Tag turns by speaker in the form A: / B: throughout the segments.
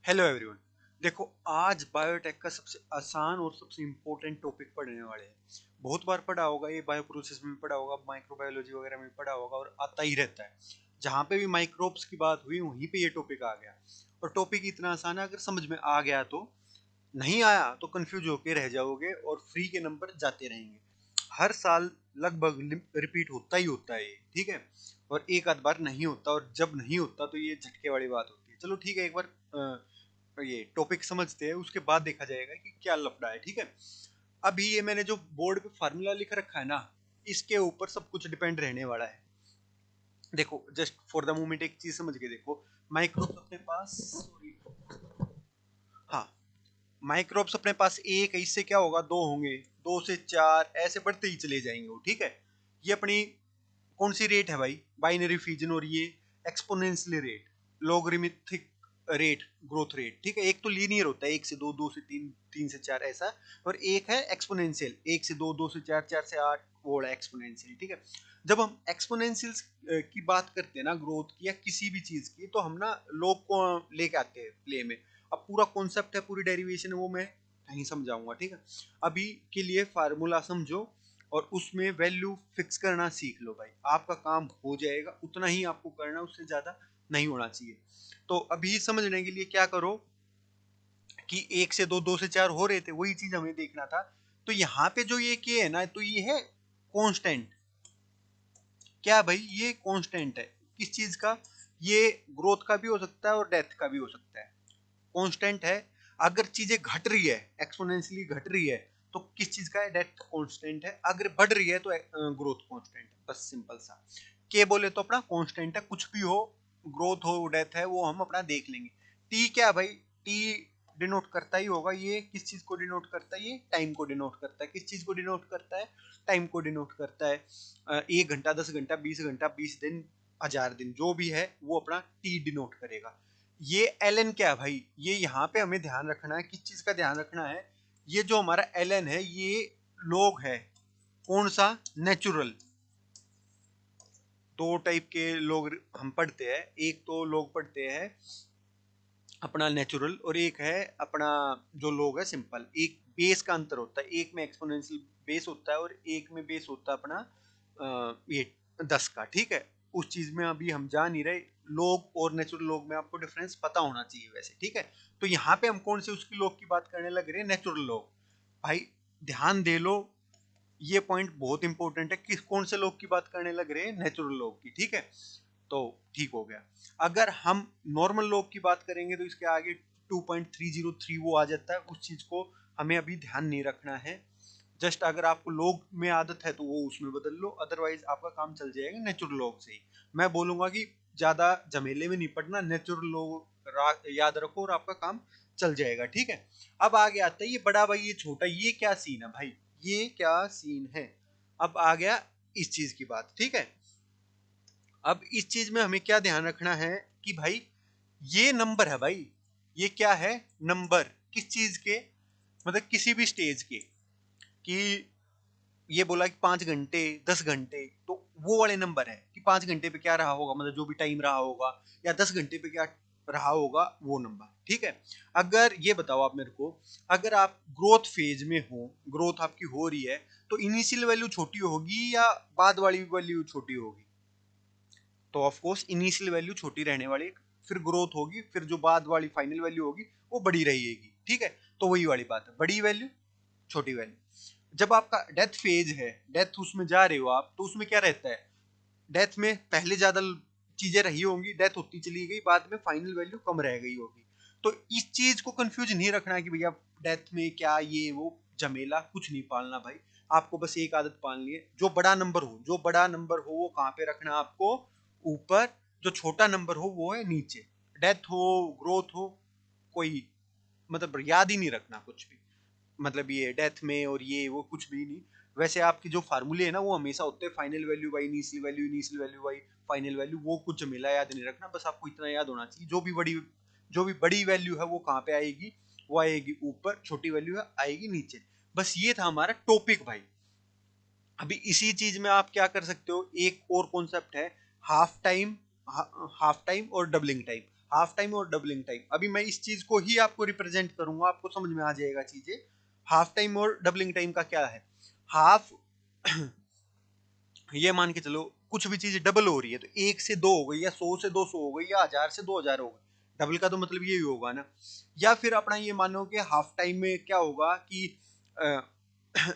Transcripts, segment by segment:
A: Hello everyone. देखो, आज biotech का सबसे आसान और सबसे इम्पोर्टेंट टॉपिक पढ़ने वाले हैं। बहुत बार पढ़ा होगा, ये बायो प्रोसेस में भी पढ़ा होगा, माइक्रोबायोलॉजी वगैरह में भी पढ़ा होगा और आता ही रहता है। जहाँ पे भी माइक्रोब्स की बात हुई वहीं पे ये टॉपिक आ गया। और टॉपिक इतना आसान है, अगर समझ में आ गया तो। नहीं आया तो कंफ्यूज होके रह जाओगे और फ्री के नंबर जाते रहेंगे। हर साल लगभग रिपीट होता ही होता है ये, ठीक है। और एक आध बार नहीं होता, और जब नहीं होता तो ये झटके वाली बात होती है। चलो ठीक है, एक बार ये टॉपिक समझते हैं, उसके बाद देखा जाएगा कि क्या लफड़ा है, ठीक है। अभी ये मैंने जो बोर्ड पे फार्मूला लिख रखा है ना, इसके ऊपर सब कुछ डिपेंड रहने वाला है। देखो, जस्ट फॉर द मोमेंट एक चीज समझ के देखो। माइक्रोब्स अपने पास, सॉरी, हाँ, माइक्रोब्स अपने पास एक है, इससे क्या होगा, दो होंगे, दो से चार, ऐसे बढ़ते ही चले जाएंगे वो, ठीक है। ये अपनी कौन सी रेट है भाई, बाइनरी फ्यूजन। और ये exponential rate, logarithmic rate, growth rate, ठीक है। एक तो लीनियर होता है, एक से दो, दो से तीन, तीन से चार, ऐसा। और एक है एक्सपोनेंशियल, एक से दो, दो से चार, चार से आठ, वो है एक्सपोनेंशियल, ठीक है। जब हम एक्सपोनेंशियल की बात करते हैं ना, ग्रोथ की या किसी भी चीज की, तो हम ना लोग को लेके आते हैं प्ले में। अब पूरा कॉन्सेप्ट है, पूरी डेरिवेशन है, वो मैं नहीं समझाऊंगा, ठीक है। अभी के लिए फार्मूला समझो और उसमें वैल्यू फिक्स करना सीख लो भाई। आपका काम हो जाएगा, उतना ही आपको करना, उससे ज्यादा नहीं होना चाहिए। तो अभी समझने के लिए क्या करो कि एक से दो, दो से चार हो रहे थे, वही चीज हमें देखना था। तो यहाँ पे जो ये किए है ना, तो ये है कांस्टेंट। क्या भाई, ये कांस्टेंट है किस चीज का? ये ग्रोथ का भी हो सकता है और डेथ का भी हो सकता है। कांस्टेंट है। अगर चीजें घट रही है, एक्सपोनेंशियली घट रही है, तो किस चीज का है? डेथ कांस्टेंट है। अगर बढ़ रही है तो ग्रोथ कांस्टेंट है। बस सिंपल सा। के बोले तो अपना कांस्टेंट है, कुछ भी हो, ग्रोथ हो डेथ है, वो हम अपना देख लेंगे। टी क्या भाई? टी डिनोट करता ही होगा, ये किस चीज को डिनोट करता है? ये टाइम को डिनोट करता है। किस चीज को डिनोट करता है? टाइम को डिनोट करता है। 1 घंटा, 10 घंटा, 20 घंटा, 20 दिन, 1000 दिन, जो भी है वो अपना टी डिनोट करेगा। ये एल एन क्या है भाई? ये यहाँ पे हमें ध्यान रखना है, किस चीज का ध्यान रखना है? ये जो हमारा एल एन है, ये लोग है। कौन सा? नेचुरल। दो टाइप के लोग हम पढ़ते हैं, एक तो लोग पढ़ते हैं अपना नेचुरल, और एक है अपना जो लोग है सिंपल। एक बेस का अंतर होता है, एक में एक्सपोनेंशियल बेस होता है और एक में बेस होता है अपना ये 10 का, ठीक है। उस चीज में अभी हम जा नहीं रहे। लोग और नेचुरल लोग में आपको डिफरेंस पता होना चाहिए वैसे, ठीक है। तो यहाँ पे हम कौन से उसकी लोग की बात करने लग रहे हैं? नेचुरल लोग। भाई ध्यान दे लो, ये पॉइंट बहुत इंपॉर्टेंट है। किस कौन से लोग की बात करने लग रहे हैं? नेचुरल लोग की, ठीक है। तो ठीक हो गया। अगर हम नॉर्मल लोग की बात करेंगे तो इसके आगे 2.303 वो आ जाता है। उस चीज को हमें अभी ध्यान नहीं रखना है। जस्ट अगर आपको लोग में आदत है तो वो उसमें बदल लो, अदरवाइज आपका काम चल जाएगा नेचुरल लोग से ही। मैं बोलूंगा कि ज्यादा झमेले में नहीं पड़ना, नेचुरल लोग याद रखो और आपका काम चल जाएगा, ठीक है। अब आगे आता है ये बड़ा भाई, ये छोटा, ये क्या सीन है भाई? ये क्या सीन है? अब आ गया इस चीज की बात, ठीक है। अब इस चीज में हमें क्या ध्यान रखना है कि भाई ये नंबर है भाई। ये क्या है? नंबर। किस चीज के? मतलब किसी भी स्टेज के। कि ये बोला कि 5 घंटे, 10 घंटे, तो वो वाले नंबर है कि 5 घंटे पे क्या रहा होगा, मतलब जो भी टाइम रहा होगा, या 10 घंटे पे क्या रहा होगा, वो नंबर, ठीक है। अगर ये बताओ आप मेरे को, अगर आप ग्रोथ फेज में हो, ग्रोथ आपकी हो रही है, तो इनिशियल वैल्यू छोटी होगी या बाद वाली वैल्यू छोटी होगी? तो ऑफ कोर्स इनिशियल वैल्यू छोटी रहने वाली, फिर ग्रोथ होगी, फिर जो बाद वाली फाइनल वैल्यू होगी वो बड़ी रहेगी, ठीक है। तो वही वाली बात है, बड़ी वैल्यू, छोटी वैल्यू। जब आपका डेथ फेज है, डेथ उसमें जा रहे हो आप, तो उसमें क्या रहता है? डेथ में पहले ज्यादा चीजें रही होंगी, डेथ होती चली गई, बाद में फाइनल वैल्यू कम रह गई होगी। तो इस चीज को कंफ्यूज नहीं रखना कि भैया डेथ में क्या ये वो, झमेला कुछ नहीं पालना भाई। आपको बस एक आदत पालनी है, जो बड़ा नंबर हो, जो बड़ा नंबर हो वो कहाँ पे रखना आपको? ऊपर। जो छोटा नंबर हो वो है नीचे। डेथ हो, ग्रोथ हो, कोई मतलब याद ही नहीं रखना कुछ भी। मतलब ये डेथ में और ये वो कुछ भी नहीं। वैसे आपकी जो फार्मूले है ना, वो हमेशा होते हैं final value by initial value, initial value by final value. वो कुछ मिला याद नहीं रखना, बस आपको इतना याद होना चाहिए, जो भी बड़ी वैल्यू है वो कहाँ पे आएगी? वो आएगी ऊपर, छोटी वैल्यू है आएगी नीचे। बस ये था हमारा टॉपिक भाई। अभी इसी चीज में आप क्या कर सकते हो, एक और कॉन्सेप्ट है, हाफ टाइम। हाफ टाइम और डबलिंग टाइम। हाफ टाइम और डबलिंग टाइम। अभी मैं इस चीज को ही आपको रिप्रेजेंट करूंगा, आपको समझ में आ जाएगा चीजें। हाफ टाइम और डबलिंग टाइम का क्या है। हाफ ये मान के चलो कुछ भी चीज डबल हो रही है तो 1 से 2 हो गई, या 100 से 200 हो गई, या 1000 से 2000 हो गई। डबल का तो मतलब यही होगा ना। या फिर अपना ये मानो कि हाफ टाइम में क्या होगा कि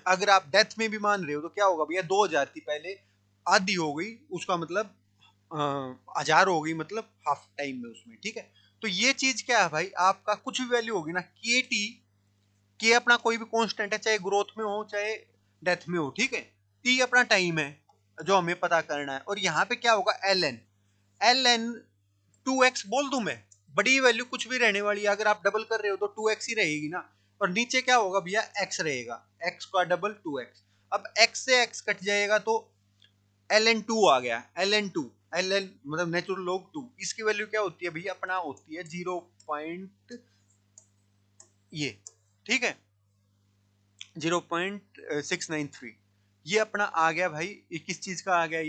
A: अगर आप डेथ में भी मान रहे हो तो क्या होगा भैया, 2000 थी पहले, आधी हो गई, उसका मतलब 1000 हो गई, मतलब हाफ टाइम में उसमें। ठीक है, तो ये चीज क्या है भाई, आपका कुछ भी वैल्यू होगी ना, के टी, के अपना कोई भी कांस्टेंट है, चाहे ग्रोथ में हो चाहे डेथ में हो। ठीक है, टी अपना टाइम है जो हमें पता करना है, और यहाँ पे क्या होगा, L N. L N 2x बोल दूं मैं, बड़ी वैल्यू कुछ भी रहने वाली है, अगर आप डबल कर रहे हो तो 2x ही रहेगी ना। और नीचे क्या होगा भैया, x रहेगा, x का डबल 2x। अब x से x कट जाएगा तो एल एन टू आ गया, l n two, l n मतलब नेचुरल लॉग 2। इसकी वैल्यू क्या होती है भैया, अपना होती है 0 पॉइंट ये, ठीक है, 0.693। ये अपना आ गया भाई, ये किस चीज का आ गया,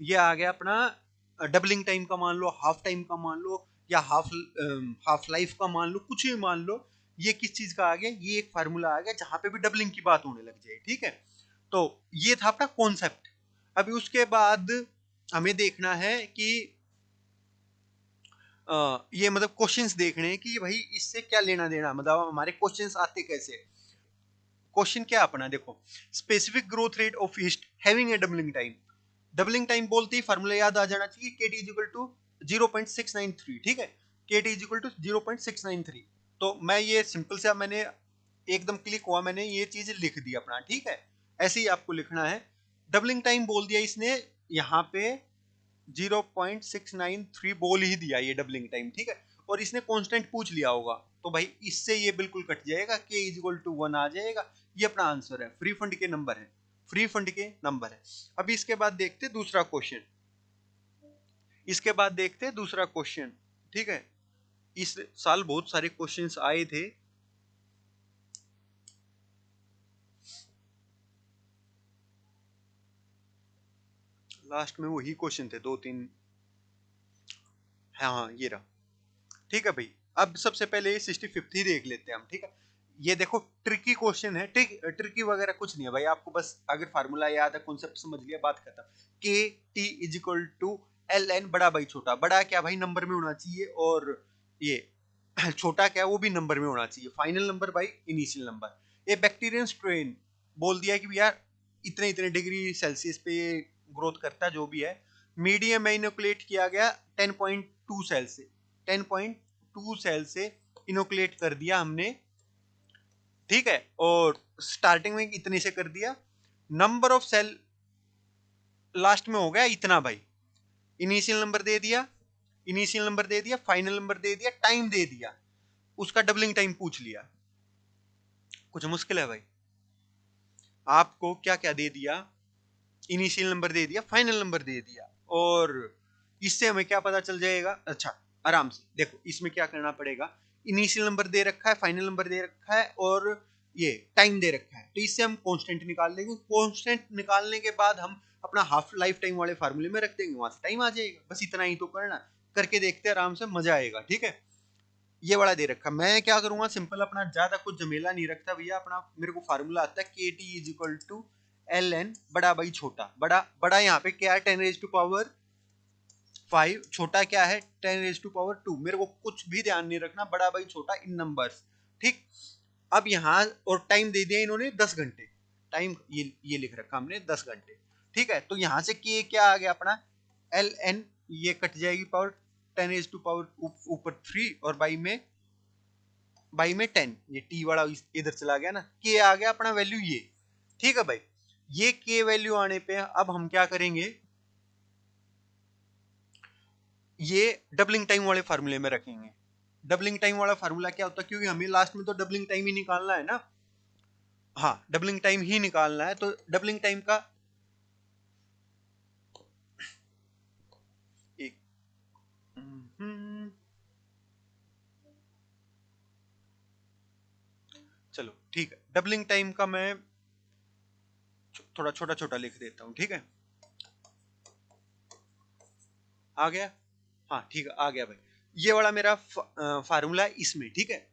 A: ये आ गया अपना डबलिंग टाइम का मान लो, हाफ टाइम का मान लो, या हाफ लाइफ का मान लो, कुछ भी मान लो। ये किस चीज का आ गया, ये एक फार्मूला आ गया जहां पे भी डबलिंग की बात होने लग जाए। ठीक है, तो ये था अपना कॉन्सेप्ट। अभी उसके बाद हमें देखना है कि ये मतलब क्वेश्चंस देखने हैं कि भाई इससे क्या लेना देना, मतलब हमारे क्वेश्चंस आते कैसे। क्वेश्चन क्या अपना देखो, specific growth rate of east having a doubling time. Doubling time बोलते ही फार्मूला याद आ जाना चाहिए, के टी इज इक्वल टू 0.693। ठीक है, k t is equal to 0.693। तो मैं ये सिंपल से मैंने एकदम क्लिक हुआ, मैंने ये चीज लिख दी अपना। ठीक है, ऐसे ही आपको लिखना है। डबलिंग टाइम बोल दिया इसने यहाँ पे 0.693 बोल ही दिया ये डबलिंग टाइम। ठीक है, और इसने कांस्टेंट पूछ लिया होगा, तो भाई इससे ये बिल्कुल कट जाएगा, के इज इक्वल टू 1 आ जाएगा। ये अपना आंसर है, फ्री फंड के नंबर है, फ्री फंड के नंबर है। अभी इसके बाद देखते दूसरा क्वेश्चन, इसके बाद देखते दूसरा क्वेश्चन। ठीक है, इस साल बहुत सारे क्वेश्चंस आए थे। लास्ट में वही क्वेश्चन थे, 2 3। हाँ हाँ, ये रहा। ठीक है भाई, अब सबसे पहले 65th ही देख लेते हैं हम। ठीक है, ये देखो ट्रिकी क्वेश्चन है, ट्रिकी वगैरह कुछ नहीं है भाई, आपको बस अगर फार्मूला याद है, कॉन्सेप्ट समझ लिया, बात खत्म। K t is equal to l n, बड़ा बाई छोटा। बड़ा क्या भाई, नंबर में होना चाहिए, और ये छोटा क्या वो भी नंबर में होना चाहिए, final number by initial number. ये बैक्टीरियन स्ट्रेन बोल दिया कि यार इतने इतने डिग्री सेल्सियस पे ग्रोथ करता है, जो भी है। मीडियम में इनोकुलेट किया गया 10.2 सेल से, 10.2 सेल से इनोकुलेट कर दिया हमने। ठीक है, और स्टार्टिंग में इतने से कर दिया। नंबर ऑफ सेल लास्ट में हो गया इतना भाई। इनिशियल नंबर दे दिया, इनिशियल नंबर दे दिया, फाइनल नंबर दे दिया, टाइम दे दिया, उसका डबलिंग टाइम पूछ लिया। कुछ मुश्किल है भाई, आपको क्या क्या दे दिया, इनिशियल नंबर दे दिया, फाइनल नंबर दे दिया, और इससे हमें क्या पता चल जाएगा। अच्छा, आराम से देखो, इसमें क्या करना पड़ेगा, इनिशियल नंबर दे रखा है, फाइनल नंबर दे रखा है, और ये टाइम दे रखा है, तो इससे हम कांस्टेंट निकाल लेंगे। कांस्टेंट निकालने के बाद हम अपना हाफ लाइफ टाइम वाले फार्मूले में रख देंगे, वहां से टाइम आ जाएगा। बस इतना ही तो करना, करके देखते हैं, आराम से मजा आएगा। ठीक है, ये वाला दे रखा, मैं क्या करूंगा, सिंपल अपना ज्यादा कुछ जमेला नहीं रखता भैया, अपना मेरे को फार्मूला आता है, k t is equal to l n, बड़ा बाई छोटा। बड़ा बड़ा यहाँ पे क्या है, 10⁵ छोटा क्या है, 10⁵2। मेरे को कुछ भी ध्यान नहीं रखना, बड़ा बाई छोटा इन नंबर्स। ठीक, अब यहाँ और टाइम दे दिया इन्होंने 10 घंटे, टाइम ये लिख रखा हमने 10 घंटे। ठीक है, तो यहाँ से के क्या आ गया अपना, एल एन, ये कट जाएगी पावर 10⁻⁻, ऊपर 3, और बाई में 10, ये टी वाला इधर चला गया ना, के आ गया अपना वैल्यू ये। ठीक है भाई, ये के वैल्यू आने पे अब हम क्या करेंगे, ये डबलिंग टाइम वाले फार्मूले में रखेंगे। डबलिंग टाइम वाला फार्मूला क्या होता है, क्योंकि हमें लास्ट में तो डबलिंग टाइम ही निकालना है ना। हाँ, डबलिंग टाइम ही निकालना है, तो डबलिंग टाइम का एक, चलो ठीक है, डबलिंग टाइम का मैं थोड़ा छोटा छोटा लिख देता हूँ। ठीक है, आ गया, हाँ ठीक है, आ गया भाई। ये वाला मेरा फार्मूला इसमें, ठीक है,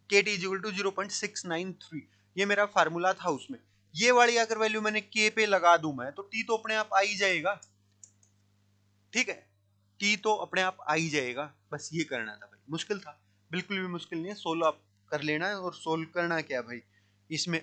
A: KT इज इक्वल टू 0.693, ये मेरा फार्मूला था उसमें। ये वाली अगर वैल्यू मैंने K पे लगा दूं मैं, तो T तो अपने आप आ ही जाएगा, ठीक है, T तो अपने आप आ ही जाएगा। बस ये करना था भाई, मुश्किल था, बिल्कुल भी मुश्किल नहीं है, सोल्व आप कर लेना है। और सोल्व करना क्या भाई, इसमें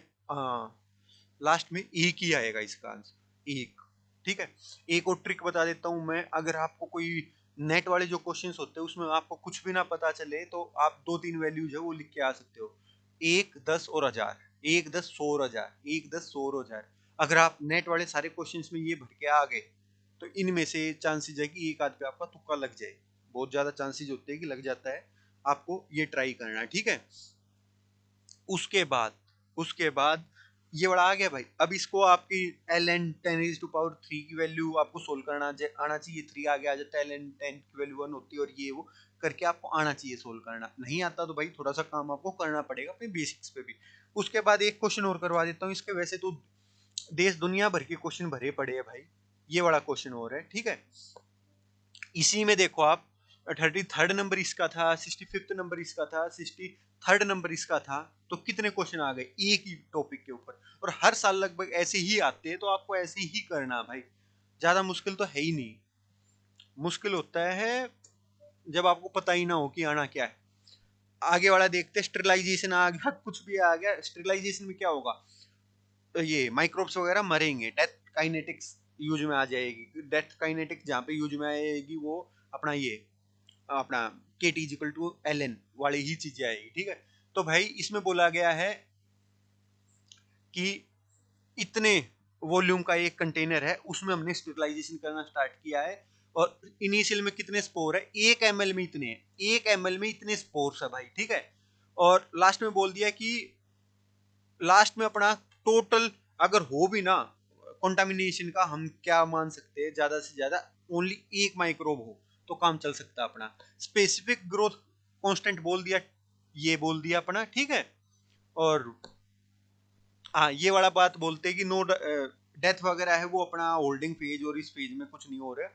A: लास्ट में एक ही आएगा इसका आंसर, एक, ठीक है। एक और ट्रिक बता देता हूं मैं, अगर आपको कोई नेट वाले जो क्वेश्चंस होते हैं उसमें आपको कुछ भी ना पता चले, तो आप दो तीन वैल्यूज है वो लिख के आ सकते हो, 1, 10 और 1000, 1, 10, 100 और 1000, 1, 10, 100 और 1000। अगर आप नेट वाले सारे क्वेश्चंस में ये भर के आ गए, तो इनमें से चांसेस है कि एक आध पे आपका तुक्का लग जाए, बहुत ज्यादा चांसेस होते हैं कि लग जाता है। आपको ये ट्राई करना है, ठीक है। उसके बाद ये बड़ा आ गया भाई। अब इसको आपकी ln 10⁻³ की वैल्यू आपको सोल्व करना आना चाहिए। 3 आगे आ जाता है, ln 10 की वैल्यू 1 होती है, और ये वो करके आपको आना चाहिए सोल्व करना। नहीं आता तो भाई थोड़ा सा काम आपको करना पड़ेगा अपने बेसिक्स पे भी। उसके बाद एक क्वेश्चन और करवा देता हूँ इसके, वैसे तो देश दुनिया भर के क्वेश्चन भरे पड़े हैं भाई, ये बड़ा क्वेश्चन और है, ठीक है। इसी में देखो आप, 33rd नंबर इसका था, 65th नंबर इसका था, 63rd नंबर इसका था, तो कितने क्वेश्चन आ गए एक ही टॉपिक के ऊपर। और हर साल लगभग ऐसे ही आते हैं, तो आपको ऐसे ही करना भाई, ज्यादा मुश्किल तो है ही नहीं। मुश्किल होता है जब आपको पता ही ना हो कि आना क्या है। आगे वाला देखते, स्टेरिलाइजेशन आ गया, कुछ भी आ गया। स्टेरिलाइजेशन में क्या होगा, तो ये माइक्रोब्स वगैरह मरेंगे, डेथ काइनेटिक्स यूज में आ जाएगी। डेथ काइनेटिक्स जहाँ पे यूज में आएगी, वो अपना ये अपना KT इक्वल टू LN वाली ही चीजें आएगी, ठीक है। तो भाई इसमें बोला गया है कि इतने वॉल्यूम का एक कंटेनर है, उसमें हमने स्टेरिलाइजेशन करना स्टार्ट किया है, और इनिशियल में कितने स्पोर है, 1 ml में इतने हैं, 1 ml में इतने स्पोर्स है भाई, ठीक है। और लास्ट में बोल दिया कि लास्ट में अपना टोटल अगर हो भी ना कंटामिनेशन का, हम क्या मान सकते हैं, ज्यादा से ज्यादा ओनली 1 माइक्रोब हो तो काम चल सकता है अपना। स्पेसिफिक ग्रोथ कांस्टेंट बोल दिया, ये बोल दिया अपना, ठीक है। और हाँ, ये वाला बात बोलते हैं कि नो डेथ वगैरह है वो अपना होल्डिंग फेज, और इस फेज में कुछ नहीं हो रहा है,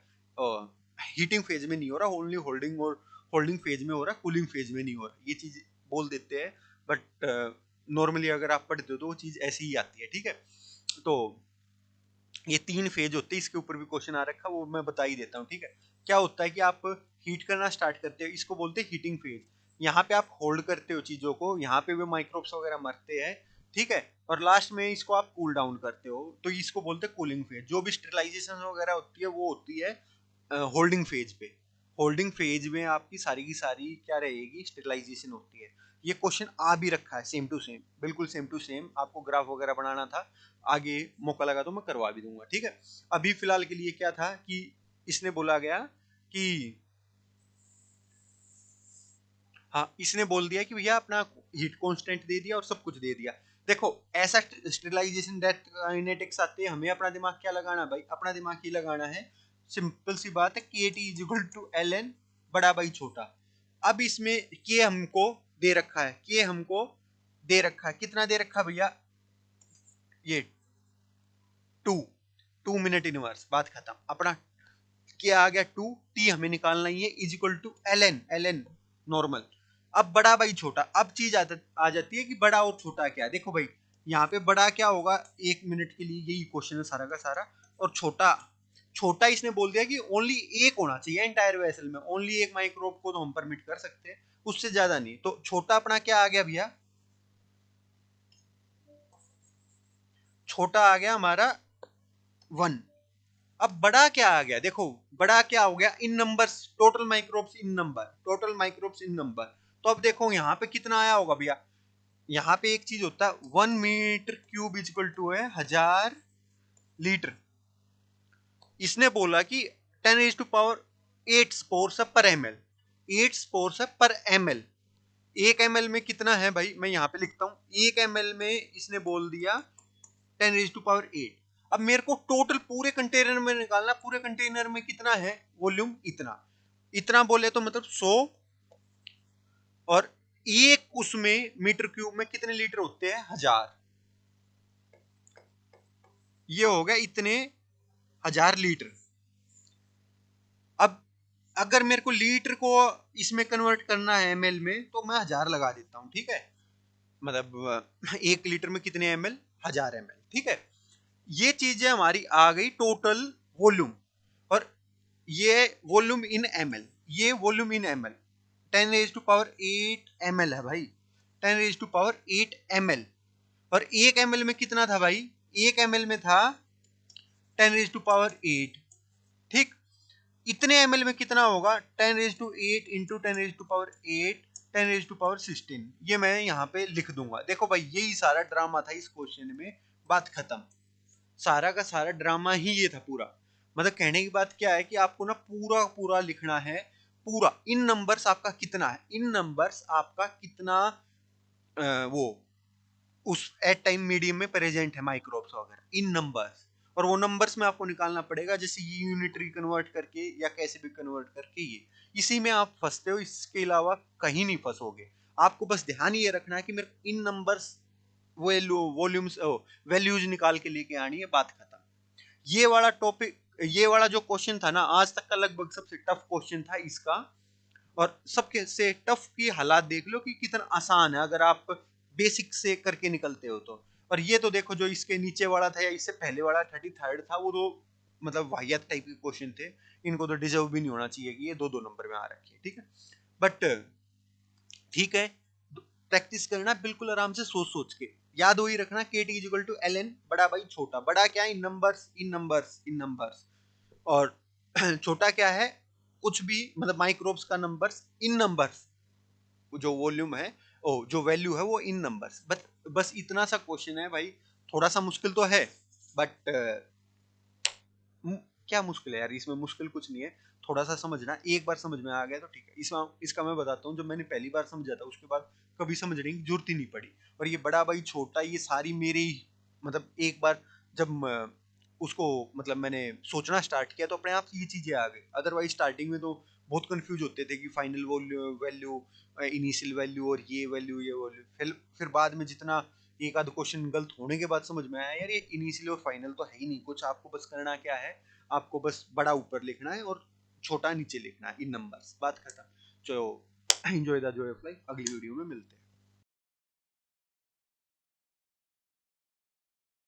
A: हीटिंग फेज में नहीं हो रहा, ओनली होल्डिंग, और होल्डिंग फेज में हो रहा है, कूलिंग फेज में नहीं हो रहा, ये चीज बोल देते हैं। बट नॉर्मली अगर आप पढ़ते हो तो वो चीज ऐसी ही आती है, ठीक है। तो ये 3 फेज होते हैं, इसके ऊपर भी क्वेश्चन आ रखा, वो मैं बता ही देता हूँ, ठीक है। क्या होता है कि आप हीट करना स्टार्ट करते हो, इसको बोलते हैं हीटिंग फेज। यहाँ पे आप होल्ड करते हो चीजों को, यहाँ पे भी माइक्रोब्स वगैरह मरते हैं, ठीक है। और लास्ट में इसको आप कूल डाउन करते हो, तो इसको बोलते हैं कूलिंग फेज। जो भी स्टेरिलाइजेशन वगैरह होती है वो होती है होल्डिंग फेज पे। होल्डिंग फेज में आपकी सारी की सारी क्या रहेगी, स्टेरिलाइजेशन होती है। ये क्वेश्चन आ भी रखा है सेम टू सेम, बिल्कुल सेम टू सेम। आपको ग्राफ वगैरह बनाना था, आगे मौका लगा तो मैं करवा भी दूंगा, ठीक है। अभी फिलहाल के लिए क्या था कि इसने बोला गया कि, हाँ, इसने बोल दिया कि भैया अपना हीट कांस्टेंट दे दिया और सब कुछ दे दिया। देखो ऐसा स्टेरिलाइजेशन डेथ काइनेटिक्स आते हैं, हमें अपना दिमाग क्या लगाना भाई, अपना दिमाग ही लगाना है, सिंपल सी बात है, KT is equal to LN बड़ा बाई छोटा। अब इसमें के हमको दे रखा है, के हमको दे रखा है, कितना दे रखा है भैया, ये 2, 2 मिनट इनवर्स, बात खत्म। अपना क्या आ गया 2, टी हमें निकालना ही है, is equal to LN normal. अब बड़ा बाई छोटा, अब चीज आ जाती है कि बड़ा और छोटा क्या है। देखो भाई यहाँ पे बड़ा क्या होगा, 1 मिनट के लिए यही क्वेश्चन है सारा का सारा। और छोटा, छोटा इसने बोल दिया कि ओनली एक होना चाहिए एंटायर वेसल में, ओनली एक माइक्रोब को तो हम परमिट कर सकते हैं, उससे ज्यादा नहीं। तो छोटा अपना क्या आ गया भैया, छोटा आ गया हमारा 1। अब बड़ा क्या आ गया, देखो बड़ा क्या हो गया, in numbers, total microbes in number, total microbes in number. तो अब देखो यहाँ पे कितना आया होगा भैया, यहाँ पे एक चीज होता है, 1 metre cube is equal to है 1000 लीटर। इसने बोला कि 10⁸ 8 स्पोर्स पर ml, 8 स्पोर्स पर ml। 1 ml में कितना है भाई, मैं यहाँ पे लिखता हूँ, 1 ml में इसने बोल दिया 10⁸8। अब मेरे को टोटल पूरे कंटेनर में निकालना, पूरे कंटेनर में कितना है वॉल्यूम, इतना, इतना बोले तो मतलब 100। और एक उसमें मीटर क्यूब में कितने लीटर होते हैं, 1000। ये हो गया इतने 1000 लीटर। अब अगर मेरे को लीटर को इसमें कन्वर्ट करना है एमएल में तो मैं 1000 लगा देता हूँ, ठीक है। मतलब 1 लीटर में कितने एमएल, 1000 एमएल, ठीक है। ये चीजें हमारी आ गई टोटल वॉल्यूम, और ये वॉल्यूम इन एमएल, ये वॉल्यूम इन एमएल 10⁸ एमएल है भाई, 10⁸ और 1 एमएल में कितना था भाई, 1 एमएल में था 10⁸, ठीक। इतने एमएल में कितना होगा, 10⁸ इंटू 10⁸, 10⁸16। ये मैं यहाँ पे लिख दूंगा। देखो भाई यही सारा ड्रामा था इस क्वेश्चन में, बात खत्म। सारा का सारा ड्रामा ही ये था पूरा। मतलब कहने की बात क्या है कि आपको ना पूरा पूरा लिखना है, पूरा इन नंबर्स आपका कितना है, इन नंबर्स आपका कितना वो उस एट टाइम मीडियम में प्रेजेंट है माइक्रोब्स वगैरह, इन नंबर्स। और वो नंबर्स में आपको निकालना पड़ेगा, जैसे ये यूनिटरी कन्वर्ट करके या कैसे भी कन्वर्ट करके, ये इसी में आप फंसते हो, इसके अलावा कहीं नहीं फंसोगे। आपको बस ध्यान ये रखना है कि मेरे इन नंबर्स वॉल्यूम्स वैल्यूज निकाल के लेके आनी है, बात खत्म। ये वाला टॉपिक, ये वाला जो क्वेश्चन था ना आज तक का लगभग सबसे टफ क्वेश्चन था इसका। और सबके से टफ की हालात देख लो कि कितना आसान है अगर आप बेसिक से करके निकलते हो तो। और ये तो देखो जो इसके नीचे वाला था या इससे पहले वाला 33rd था, वो तो मतलब वाहियात टाइप के क्वेश्चन थे, इनको तो डिजर्व भी नहीं होना चाहिए कि ये 2-2 नंबर में आ रखे हैं, ठीक है। बट ठीक है, प्रैक्टिस करना बिल्कुल आराम से सोच सोच के। याद वही रखना KT is equal to LN, बड़ा भाई छोटा, बड़ा क्या है, in numbers in numbers in numbers, और छोटा क्या है, कुछ भी मतलब माइक्रोब्स का नंबर्स इन नंबर्स, जो वॉल्यूम है ओ जो वैल्यू है वो इन नंबर्स। बस इतना सा क्वेश्चन है भाई, थोड़ा सा मुश्किल तो है, बट क्या मुश्किल है यार, इसमें मुश्किल कुछ नहीं है। थोड़ा सा समझना, एक बार समझ में आ गया तो ठीक है। इसका मैं बताता हूँ, जब मैंने पहली बार समझा था उसके बाद कभी समझने की जरूरत ही नहीं पड़ी। और ये बड़ा भाई छोटा, ये सारी मेरी ही मतलब एक बार जब उसको मतलब मैंने सोचना स्टार्ट किया तो अपने आप ये चीजें आ गई। अदरवाइज स्टार्टिंग में तो बहुत कंफ्यूज होते थे कि फाइनल वैल्यू, इनिशियल वैल्यू, और ये वैल्यू ये वैल्यू। फिर बाद में जितना एक आध क्वेश्चन गलत होने के बाद समझ में आया यार ये इनिशियल और फाइनल तो है ही नहीं कुछ, आपको बस करना क्या है, आपको बस बड़ा ऊपर लिखना है और छोटा नीचे लिखना है इन नंबर्स, बात खत्म। जो enjoy the Joy of life, अगली वीडियो में मिलते हैं।